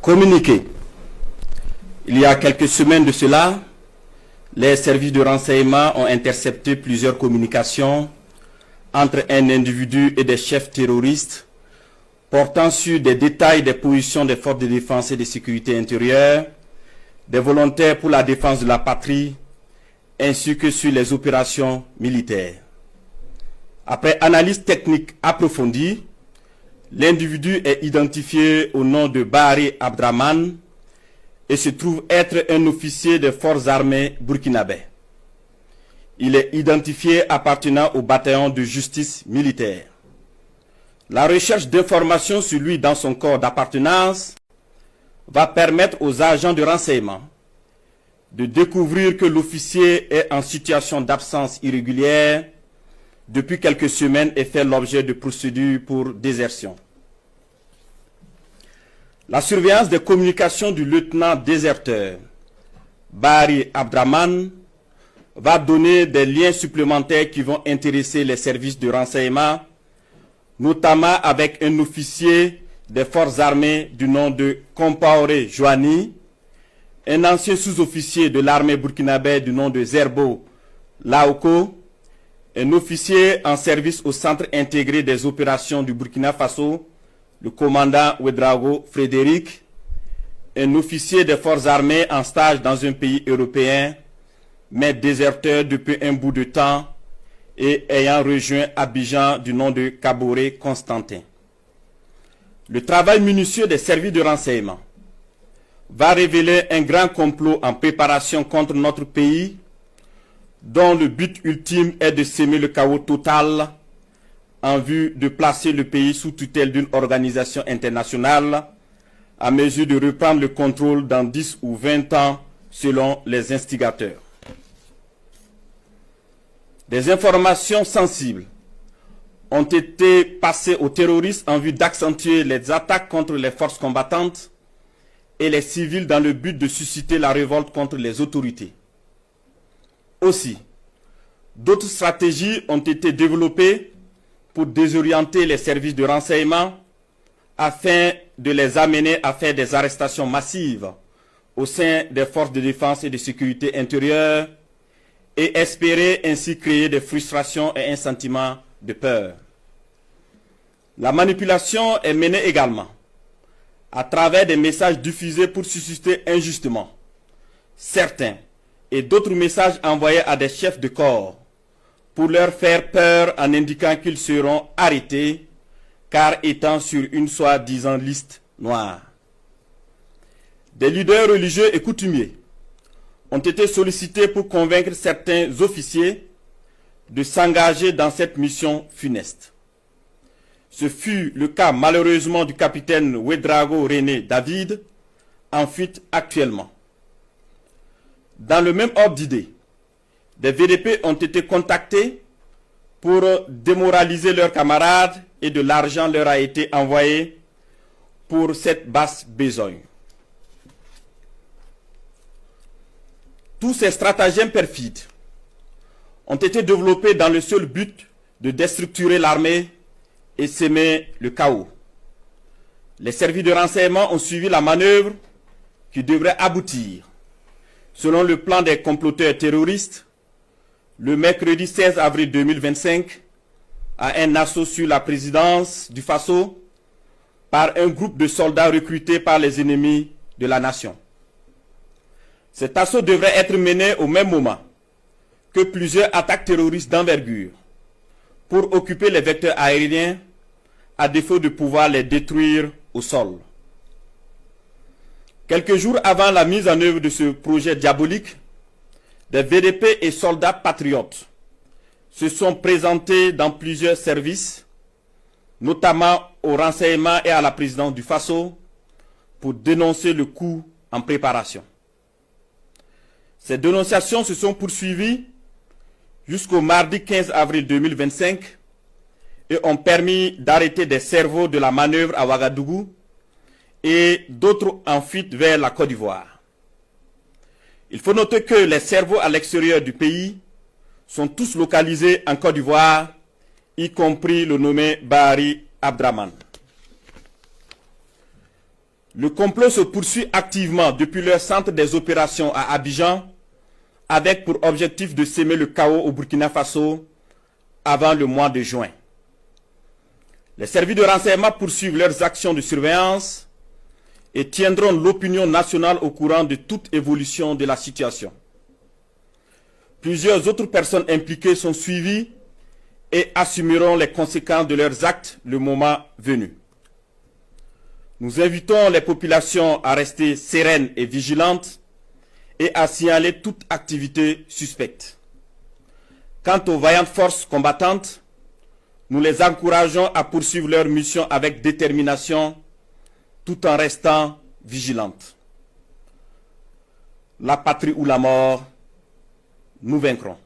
Communiqué. Il y a quelques semaines de cela, les services de renseignement ont intercepté plusieurs communications entre un individu et des chefs terroristes portant sur des détails des positions des forces de défense et de sécurité intérieure, des volontaires pour la défense de la patrie, ainsi que sur les opérations militaires. Après analyse technique approfondie, l'individu est identifié au nom de Bahari Abdraman et se trouve être un officier des forces armées burkinabè. Il est identifié appartenant au bataillon de justice militaire. La recherche d'informations sur lui dans son corps d'appartenance va permettre aux agents de renseignement de découvrir que l'officier est en situation d'absence irrégulière depuis quelques semaines et fait l'objet de procédures pour désertion. La surveillance des communications du lieutenant déserteur Bahari Abdraman va donner des liens supplémentaires qui vont intéresser les services de renseignement, notamment avec un officier des forces armées du nom de Compaoré Joani, un ancien sous-officier de l'armée burkinabè du nom de Zerbo Laoko, un officier en service au centre intégré des opérations du Burkina Faso, le commandant Ouedraogo Frédéric, un officier des forces armées en stage dans un pays européen, mais déserteur depuis un bout de temps et ayant rejoint Abidjan du nom de Kaboré Constantin. Le travail minutieux des services de renseignement va révéler un grand complot en préparation contre notre pays, dont le but ultime est de semer le chaos total en vue de placer le pays sous tutelle d'une organisation internationale à mesure de reprendre le contrôle dans 10 ou 20 ans selon les instigateurs. Des informations sensibles ont été passées aux terroristes en vue d'accentuer les attaques contre les forces combattantes et les civils dans le but de susciter la révolte contre les autorités. Aussi, d'autres stratégies ont été développées pour désorienter les services de renseignement afin de les amener à faire des arrestations massives au sein des forces de défense et de sécurité intérieure et espérer ainsi créer des frustrations et un sentiment de peur. La manipulation est menée également à travers des messages diffusés pour susciter injustement certains et d'autres messages envoyés à des chefs de corps pour leur faire peur en indiquant qu'ils seront arrêtés car étant sur une soi-disant liste noire. Des leaders religieux et coutumiers ont été sollicités pour convaincre certains officiers de s'engager dans cette mission funeste. Ce fut le cas malheureusement du capitaine Ouedraogo René David, en fuite actuellement. Dans le même ordre d'idée, des VDP ont été contactés pour démoraliser leurs camarades et de l'argent leur a été envoyé pour cette basse besogne. Tous ces stratagèmes perfides ont été développés dans le seul but de déstructurer l'armée et semer le chaos. Les services de renseignement ont suivi la manœuvre qui devrait aboutir, selon le plan des comploteurs terroristes, le mercredi 16 avril 2025, à un assaut sur la présidence du Faso par un groupe de soldats recrutés par les ennemis de la nation. Cet assaut devrait être mené au même moment que plusieurs attaques terroristes d'envergure pour occuper les vecteurs aériens à défaut de pouvoir les détruire au sol. Quelques jours avant la mise en œuvre de ce projet diabolique, des VDP et soldats patriotes se sont présentés dans plusieurs services, notamment au renseignement et à la présidence du Faso, pour dénoncer le coup en préparation. Ces dénonciations se sont poursuivies jusqu'au mardi 15 avril 2025 et ont permis d'arrêter des cerveaux de la manœuvre à Ouagadougou et d'autres en fuite vers la Côte d'Ivoire. Il faut noter que les cerveaux à l'extérieur du pays sont tous localisés en Côte d'Ivoire, y compris le nommé Bahari Abdraman. Le complot se poursuit activement depuis leur centre des opérations à Abidjan, avec pour objectif de semer le chaos au Burkina Faso avant le mois de juin. Les services de renseignement poursuivent leurs actions de surveillance et tiendront l'opinion nationale au courant de toute évolution de la situation. Plusieurs autres personnes impliquées sont suivies et assumeront les conséquences de leurs actes le moment venu. Nous invitons les populations à rester sereines et vigilantes et à signaler toute activité suspecte. Quant aux vaillantes forces combattantes, nous les encourageons à poursuivre leur mission avec détermination tout en restant vigilantes. La patrie ou la mort, nous vaincrons.